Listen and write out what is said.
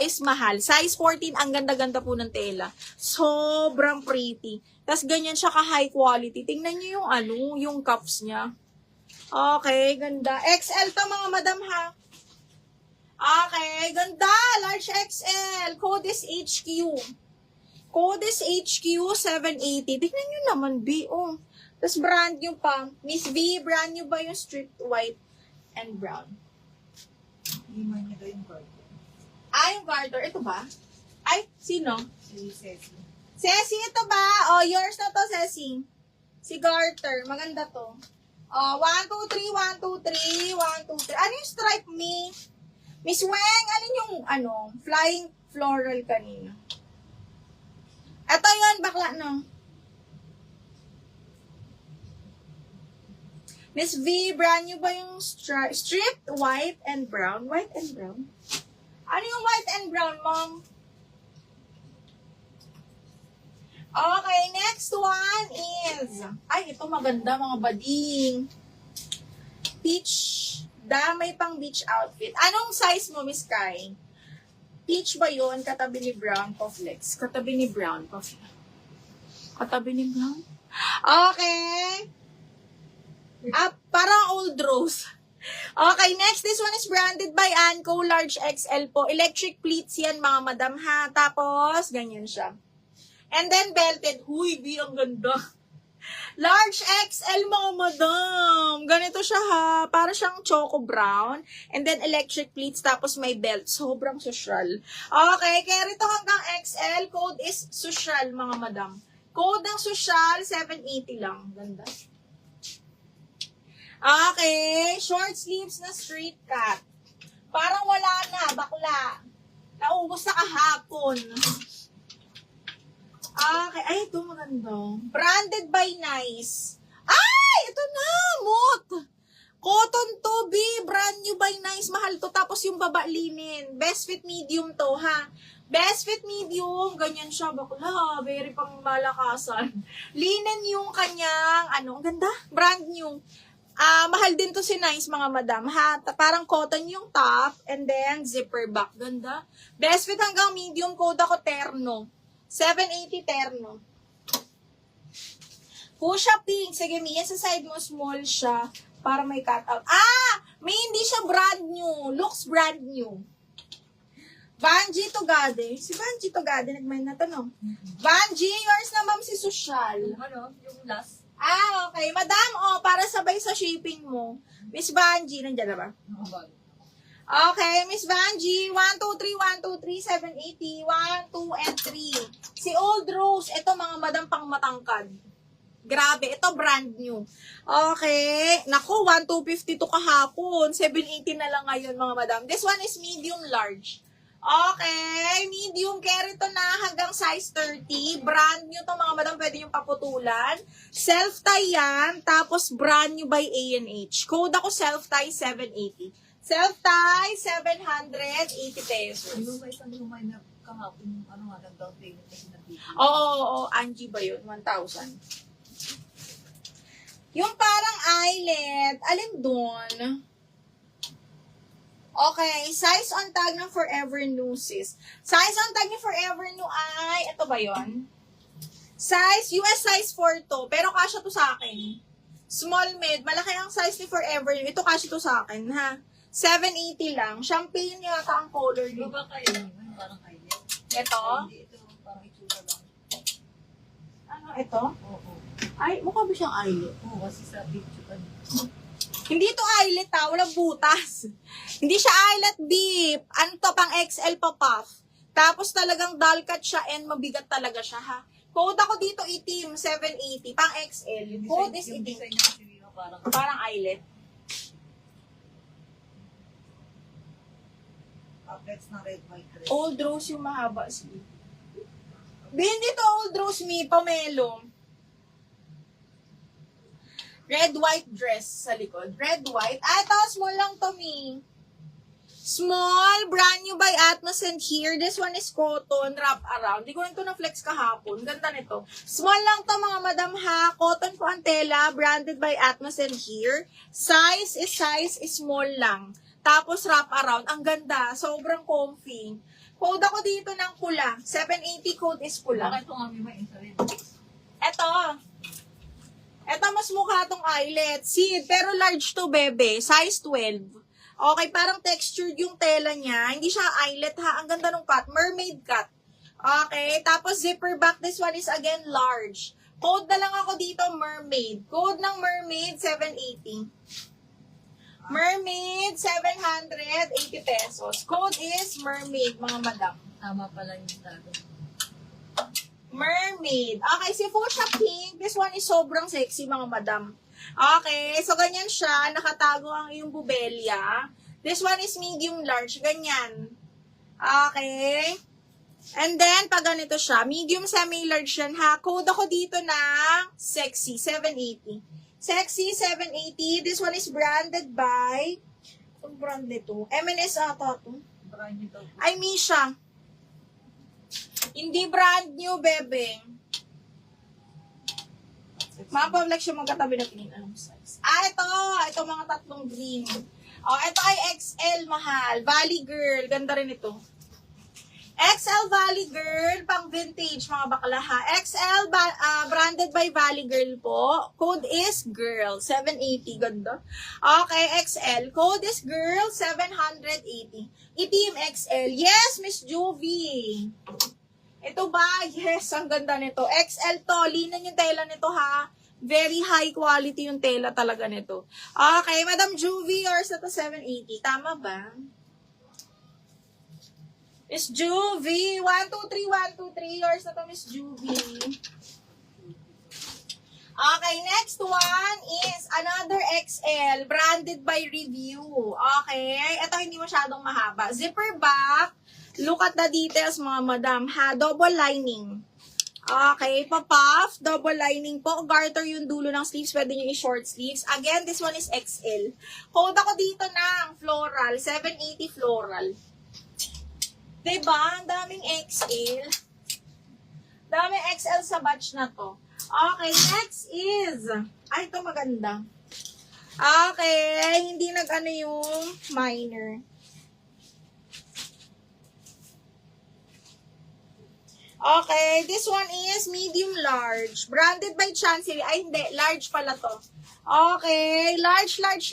is mahal. Size 14, ang ganda-ganda po ng tela. Sobrang pretty. Tapos ganyan siya ka-high quality. Tingnan niyo yung yung cuffs niya. Okay, ganda. XL to mga madam ha. Okay, ganda. Large XL. Code is HQ. Code is HQ 780. Tingnan nyo naman, B. Oh. Tapos brand new pa. Miss V, brand new ba yung strip white and brown? Iman niya daw yung Garter. Yung Garter. Ito ba? Ay, sino? Si Ceci. Ceci, ito ba? Oh, yours na to, Ceci. Si Garter. Maganda to. 1, 2, 3, 1, 2, 3, 1, 2, 3. Ano yung stripe, me? Miss Weng, alin yung, flying floral kanina? Ito yun, bakla, no? Miss V, brand new ba yung striped white and brown? White and brown? Ano yung white and brown, mom? Okay, next one is, ito maganda mga bading. Peach, damay pang beach outfit. Anong size mo, Miss Kai? Peach ba yun? Katabi ni brown, Poflex. Katabi ni brown, Poflex. Katabi ni brown? Okay. Parang old rose. Okay, next. This one is branded by Anco, large XL po. Electric pleats yan, mga madam ha. Tapos, ganyan siya. And then belted. Huy, B, ang ganda. Large XL, mga madam. Ganito siya ha. Para siyang choco brown. And then electric pleats. Tapos may belt. Sobrang social. Okay, kaya rito hanggang XL. Code is social, mga madam. Code ng social, 780 lang. Ganda. Okay. Short sleeves na straight cut. Parang wala na. Bakla. Naubos na kahapon. Okay. Ay, ito maganda. Branded by Nice. Ay, ito na. Mot. Cotton to, B. Brand new by Nice. Mahal to. Tapos yung baba linen. Best fit medium to, ha. Best fit medium. Ganyan siya. Bakla. Very pang malakasan. Linen yung kanyang, ang ganda. Brand new. Mahal din to si Nice, mga madam, ha. Parang cotton yung top. And then, zipper back. Ganda. Best fit hanggang medium. Code ako terno. 780 terno. Fuchsia pink. Sige, Mia, sa side mo, small siya. Para may cutout. May hindi siya brand new. Looks brand new. Vanji Togade. Si Vanji Togade, nagmain na tanong. Vanji, yours na, ma'am, si Social. Yung last. Okay. Madam, para sabay sa shipping mo. Miss Vanji, nandiyan na ba? Okay, Miss Vanji, 1, 2, 3, 1, 2, 3, 780, 1, 2, and 3. Si Old Rose, ito mga madam pang matangkad. Grabe, ito brand new. Okay, naku, 1, 250 to kahapon. 780 na lang ngayon mga madam. This one is medium large. Okay, medium carry to na hanggang size 30. Brand new to mga madam, pwede yung paputulan. Self-tie yan, tapos brand new by A&H. Code ako self-tie 780. Self-tie, 780 pesos. Yung ba isang lumay na kahapon, nag-down payment kasi nabili. Oo, Angie ba yun? 1,000. Yung parang eyelet, alin doon? Okay, size on tag ng Forever New, sis. Size on tag ni Forever New ay, ito ba yun? Size, US size 4 to, pero kasya to sa akin. Small mid, malaki ang size ni Forever New. Ito kasya to sa akin, ha? 780 lang. Champagne yata ang color Di dito. ba kayo? Parang kayo. Ito? Hindi, ito parang itsura lang. Ano, ito? Oo. Ay, mukha ba siyang eyelet? Oo, kasi sa picture Hindi ito eyelet, ha? Walang butas. Hindi siya eyelet, beep. Ano to, pang XL pa puff. Tapos talagang dull cut siya and mabigat talaga siya, ha? Code ako dito, itim, 780. Pang XL. Code is yung itim. design niya kasi parang Parang eyelet. outlets na red, white, red. Old Rose yung mahaba. Hindi to Old Rose, mi, pamelo. Red, white dress sa likod. Red, white. Ito, small lang to, mi. Small, brand new by Atmos and here. This one is cotton, wrap around. Di ko rin ito na-flex kahapon. Ganda nito. Small lang to, mga madam ha. Cotton po ang tela, branded by Atmos and here. Size is small lang. Tapos wrap around. Ang ganda. Sobrang comfy. Code ako dito ng pula. 780 code is pula. Bakit itong kami may isa rin? Eto. Eto, mas mukha tong eyelet. Seed, pero large to, bebe. Size 12. Okay, parang textured yung tela niya. Hindi siya eyelet, ha? Ang ganda ng cut. Mermaid cut. Okay, tapos zipper back. This one is again large. Code na lang ako dito, mermaid. Code ng mermaid, 780. Mermaid, 780 pesos. Code is mermaid, mga madam. Tama pala yung talo. Mermaid. Okay, si Fuchsia Pink, this one is sobrang sexy, mga madam. Okay, so ganyan siya. Nakatago ang iyong bubelya. This one is medium large. Ganyan. Okay. And then, pag ganito siya, medium semi-large yan, ha? Code ako dito ng sexy, 780. Sexy, 780. This one is branded by, ang brand nito? M&S ata ito. Brand nyo daw. Ay, Misha. Hindi brand new, bebe. Mapablik siya magkatabi na tingin. Anong size? Ito. Ito mga tatlong green. Ito ay XL, mahal. Valley Girl. Ganda rin ito. XL Valley Girl, pang vintage, mga bakla, ha. XL, branded by Valley Girl po. Code is GIRL, 780. Ganda. Okay, XL. Code is GIRL, 780. Itim XL. Yes, Miss Juvie. Ito ba? Yes, ang ganda nito. XL to. Linan yung tela nito, ha. Very high quality yung tela talaga nito. Okay, Madam Juvie, yours na to 780. Tama ba? Miss Juvie. 123, 123. Yours na to, Miss Juvie. Okay, next one is another XL. Branded by Review. Okay, ito hindi masyadong mahaba. Zipper back. Look at the details, mga madam, ha? Double lining. Okay, pa-puff. Double lining po. Garter yung dulo ng sleeves. Pwede nyo i-short sleeves. Again, this one is XL. Code ako dito ng floral. 780 floral. Diba? Ang daming XL. Daming XL sa batch na to. Okay, next is, ay, ito maganda. Okay, hindi nag-ano yung minor. Okay, this one is medium large. Branded by Chancery. Ay, hindi. Large pala to. Okay, large, large,